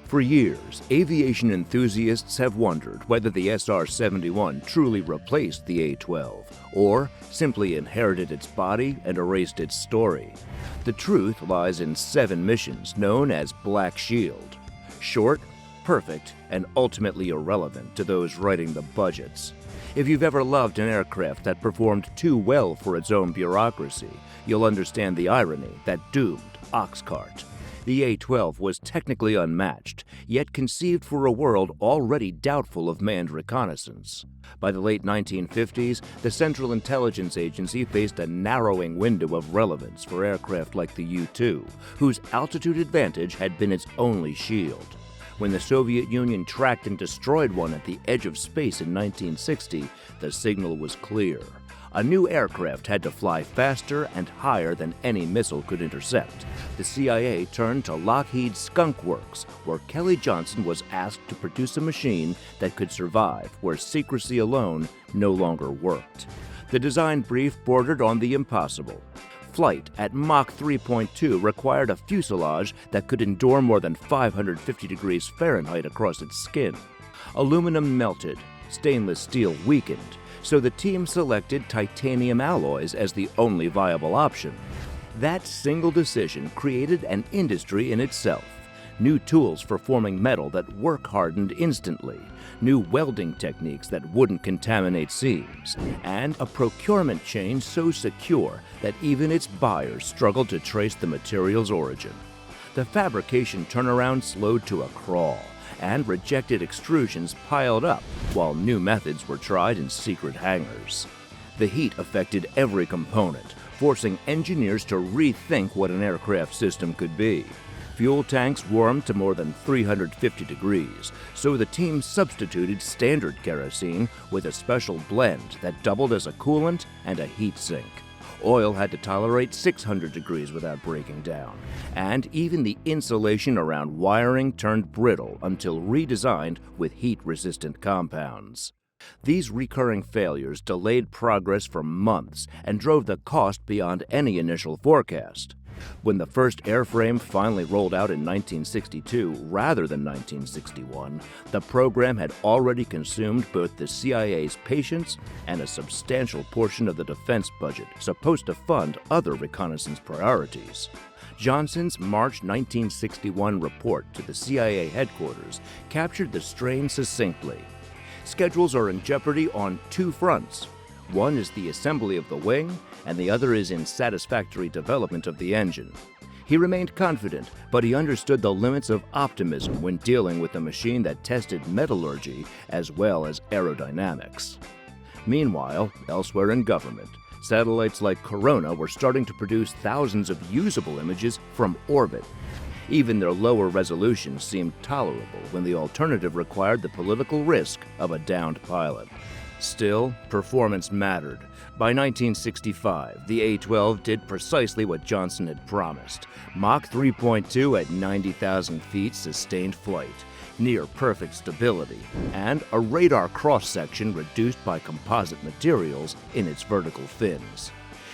For years, aviation enthusiasts have wondered whether the SR-71 truly replaced the A-12 or simply inherited its body and erased its story. The truth lies in 7 missions known as Black Shield. Short, perfect, and ultimately irrelevant to those writing the budgets. If you've ever loved an aircraft that performed too well for its own bureaucracy, you'll understand the irony that doomed Oxcart. The A-12 was technically unmatched, yet conceived for a world already doubtful of manned reconnaissance. By the late 1950s, the Central Intelligence Agency faced a narrowing window of relevance for aircraft like the U-2, whose altitude advantage had been its only shield. When the Soviet Union tracked and destroyed one at the edge of space in 1960, the signal was clear. A new aircraft had to fly faster and higher than any missile could intercept. The CIA turned to Lockheed Skunk Works, where Kelly Johnson was asked to produce a machine that could survive where secrecy alone no longer worked. The design brief bordered on the impossible. Flight at Mach 3.2 required a fuselage that could endure more than 550 degrees Fahrenheit across its skin. Aluminum melted, stainless steel weakened, so the team selected titanium alloys as the only viable option. That single decision created an industry in itself. New tools for forming metal that work-hardened instantly, new welding techniques that wouldn't contaminate seams, and a procurement chain so secure that even its buyers struggled to trace the material's origin. The fabrication turnaround slowed to a crawl, and rejected extrusions piled up while new methods were tried in secret hangars. The heat affected every component, forcing engineers to rethink what an aircraft system could be. Fuel tanks warmed to more than 350 degrees, so the team substituted standard kerosene with a special blend that doubled as a coolant and a heat sink. Oil had to tolerate 600 degrees without breaking down, and even the insulation around wiring turned brittle until redesigned with heat-resistant compounds. These recurring failures delayed progress for months and drove the cost beyond any initial forecast. When the first airframe finally rolled out in 1962 rather than 1961, the program had already consumed both the CIA's patience and a substantial portion of the defense budget supposed to fund other reconnaissance priorities. Johnson's March 1961 report to the CIA headquarters captured the strain succinctly. Schedules are in jeopardy on 2 fronts. One is the assembly of the wing, and the other is in satisfactory development of the engine. He remained confident, but he understood the limits of optimism when dealing with a machine that tested metallurgy as well as aerodynamics. Meanwhile, elsewhere in government, satellites like Corona were starting to produce thousands of usable images from orbit. Even their lower resolutions seemed tolerable when the alternative required the political risk of a downed pilot. Still, performance mattered. By 1965, the A-12 did precisely what Johnson had promised. Mach 3.2 at 90,000 feet sustained flight, near-perfect stability, and a radar cross-section reduced by composite materials in its vertical fins.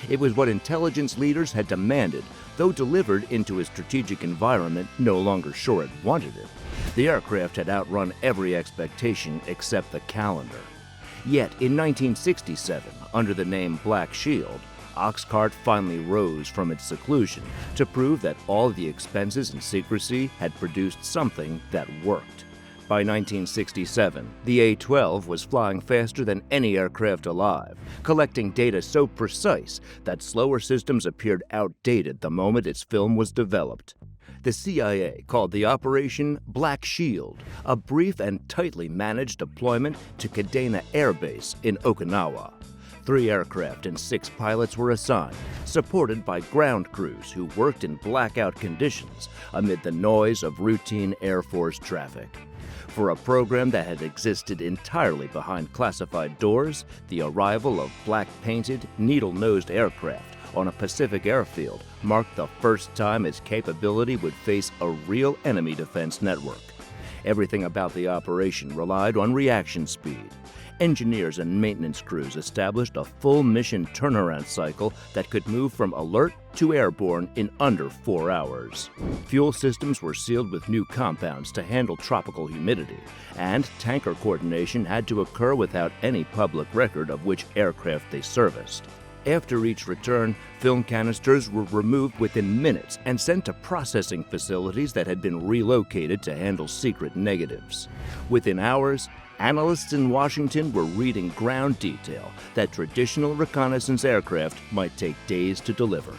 It was what intelligence leaders had demanded, though delivered into a strategic environment no longer sure it wanted it. The aircraft had outrun every expectation except the calendar. Yet, in 1967, under the name Black Shield, Oxcart finally rose from its seclusion to prove that all the expenses and secrecy had produced something that worked. By 1967, the A-12 was flying faster than any aircraft alive, collecting data so precise that slower systems appeared outdated the moment its film was developed. The CIA called the operation Black Shield, a brief and tightly managed deployment to Kadena Air Base in Okinawa. 3 aircraft and 6 pilots were assigned, supported by ground crews who worked in blackout conditions amid the noise of routine Air Force traffic. For a program that had existed entirely behind classified doors, the arrival of black-painted, needle-nosed aircraft on a Pacific airfield marked the first time its capability would face a real enemy defense network. Everything about the operation relied on reaction speed. Engineers and maintenance crews established a full mission turnaround cycle that could move from alert to airborne in under 4 hours. Fuel systems were sealed with new compounds to handle tropical humidity, and tanker coordination had to occur without any public record of which aircraft they serviced. After each return, film canisters were removed within minutes and sent to processing facilities that had been relocated to handle secret negatives. Within hours, analysts in Washington were reading ground detail that traditional reconnaissance aircraft might take days to deliver.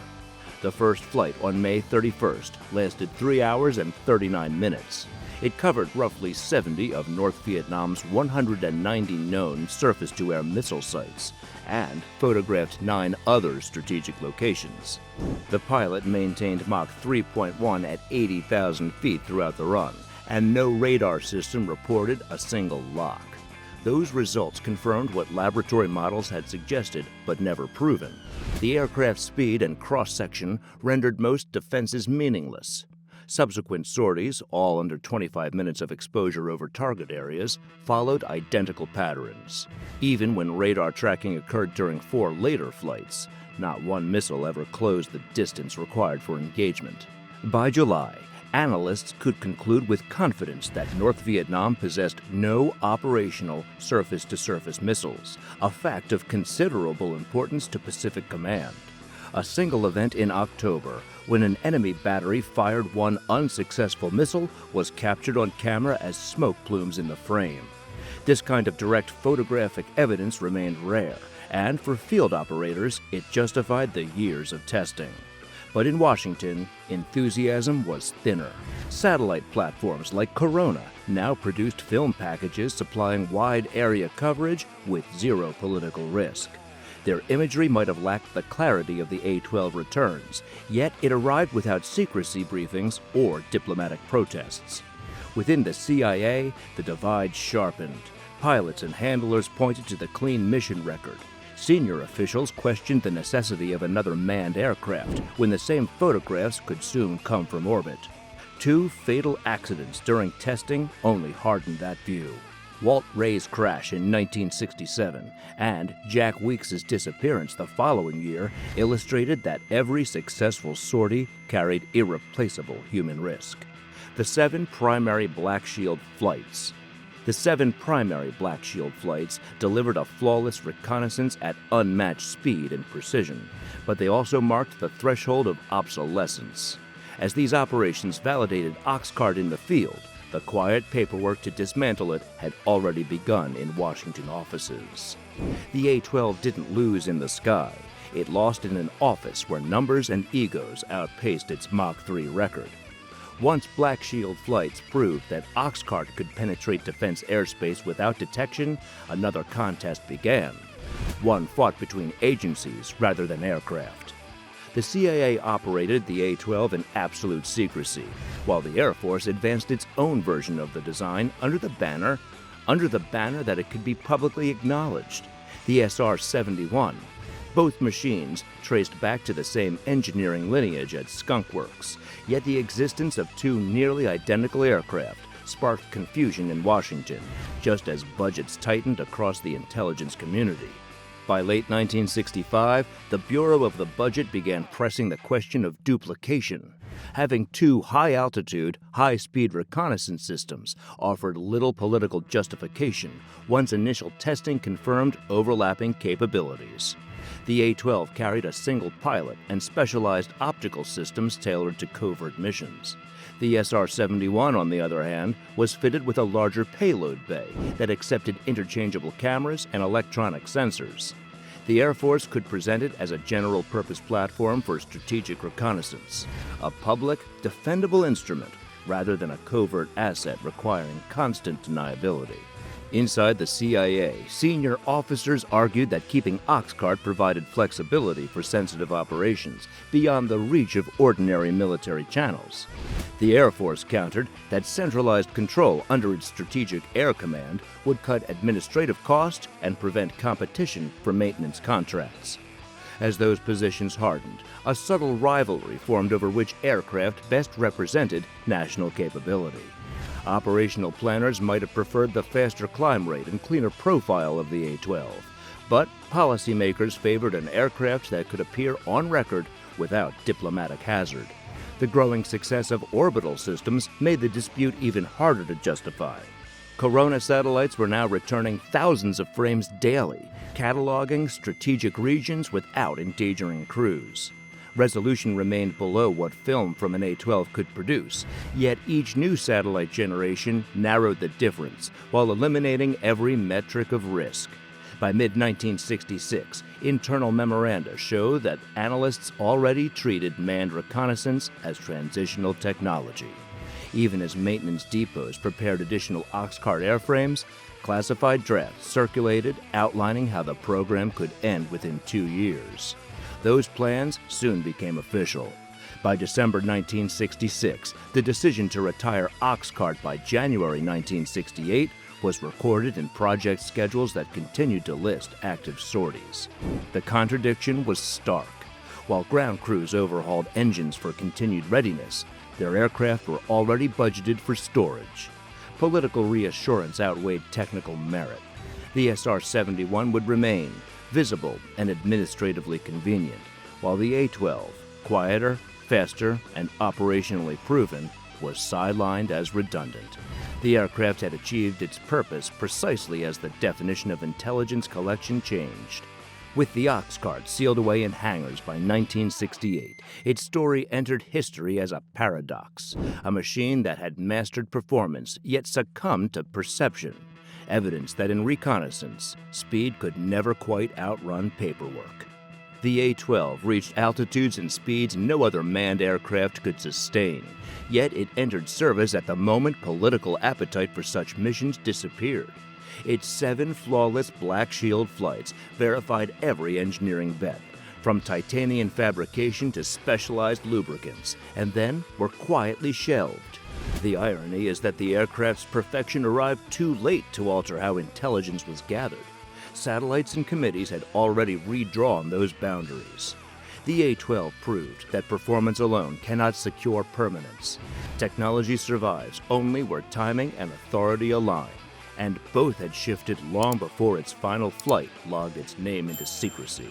The first flight on May 31st lasted 3 hours and 39 minutes. It covered roughly 70 of North Vietnam's 190 known surface-to-air missile sites and photographed 9 other strategic locations. The pilot maintained Mach 3.1 at 80,000 feet throughout the run, and no radar system reported a single lock. Those results confirmed what laboratory models had suggested but never proven. The aircraft's speed and cross-section rendered most defenses meaningless. Subsequent sorties, all under 25 minutes of exposure over target areas, followed identical patterns. Even when radar tracking occurred during 4 later flights, not one missile ever closed the distance required for engagement. By July, analysts could conclude with confidence that North Vietnam possessed no operational surface-to-surface missiles, a fact of considerable importance to Pacific Command. A single event in October, when an enemy battery fired one unsuccessful missile, was captured on camera as smoke plumes in the frame. This kind of direct photographic evidence remained rare, and for field operators, it justified the years of testing. But in Washington, enthusiasm was thinner. Satellite platforms like Corona now produced film packages supplying wide area coverage with zero political risk. Their imagery might have lacked the clarity of the A-12 returns, yet it arrived without secrecy briefings or diplomatic protests. Within the CIA, the divide sharpened. Pilots and handlers pointed to the clean mission record. Senior officials questioned the necessity of another manned aircraft when the same photographs could soon come from orbit. 2 fatal accidents during testing only hardened that view. Walt Ray's crash in 1967 and Jack Weeks's disappearance the following year illustrated that every successful sortie carried irreplaceable human risk. The 7 primary Black Shield flights delivered a flawless reconnaissance at unmatched speed and precision, but they also marked the threshold of obsolescence. As these operations validated Oxcart in the field, the quiet paperwork to dismantle it had already begun in Washington offices. The A-12 didn't lose in the sky. It lost in an office where numbers and egos outpaced its Mach 3 record. Once Black Shield flights proved that Oxcart could penetrate defense airspace without detection, another contest began. One fought between agencies rather than aircraft. The CIA operated the A-12 in absolute secrecy, while the Air Force advanced its own version of the design under the banner that it could be publicly acknowledged, the SR-71. Both machines traced back to the same engineering lineage at Skunk Works, yet the existence of 2 nearly identical aircraft sparked confusion in Washington, just as budgets tightened across the intelligence community. By late 1965, the Bureau of the Budget began pressing the question of duplication. Having 2 high-altitude, high-speed reconnaissance systems offered little political justification once initial testing confirmed overlapping capabilities. The A-12 carried a single pilot and specialized optical systems tailored to covert missions. The SR-71, on the other hand, was fitted with a larger payload bay that accepted interchangeable cameras and electronic sensors. The Air Force could present it as a general-purpose platform for strategic reconnaissance, a public, defendable instrument rather than a covert asset requiring constant deniability. Inside the CIA, senior officers argued that keeping Oxcart provided flexibility for sensitive operations beyond the reach of ordinary military channels. The Air Force countered that centralized control under its Strategic Air Command would cut administrative cost and prevent competition for maintenance contracts. As those positions hardened, a subtle rivalry formed over which aircraft best represented national capability. Operational planners might have preferred the faster climb rate and cleaner profile of the A-12, but policymakers favored an aircraft that could appear on record without diplomatic hazard. The growing success of orbital systems made the dispute even harder to justify. Corona satellites were now returning thousands of frames daily, cataloging strategic regions without endangering crews. Resolution remained below what film from an A-12 could produce, yet each new satellite generation narrowed the difference while eliminating every metric of risk. By mid-1966, internal memoranda show that analysts already treated manned reconnaissance as transitional technology. Even as maintenance depots prepared additional Oxcart airframes, classified drafts circulated outlining how the program could end within 2 years. Those plans soon became official. By December 1966, the decision to retire Oxcart by January 1968 was recorded in project schedules that continued to list active sorties. The contradiction was stark. While ground crews overhauled engines for continued readiness, their aircraft were already budgeted for storage. Political reassurance outweighed technical merit. The SR-71 would remain, visible and administratively convenient, while the A-12, quieter, faster, and operationally proven, was sidelined as redundant. The aircraft had achieved its purpose precisely as the definition of intelligence collection changed. With the Oxcart sealed away in hangars by 1968, its story entered history as a paradox, a machine that had mastered performance yet succumbed to perception, evidence that in reconnaissance, speed could never quite outrun paperwork. The A-12 reached altitudes and speeds no other manned aircraft could sustain, yet it entered service at the moment political appetite for such missions disappeared. Its 7 flawless Black Shield flights verified every engineering vet, from titanium fabrication to specialized lubricants, and then were quietly shelved. The irony is that the aircraft's perfection arrived too late to alter how intelligence was gathered. Satellites and committees had already redrawn those boundaries. The A-12 proved that performance alone cannot secure permanence. Technology survives only where timing and authority align, and both had shifted long before its final flight logged its name into secrecy.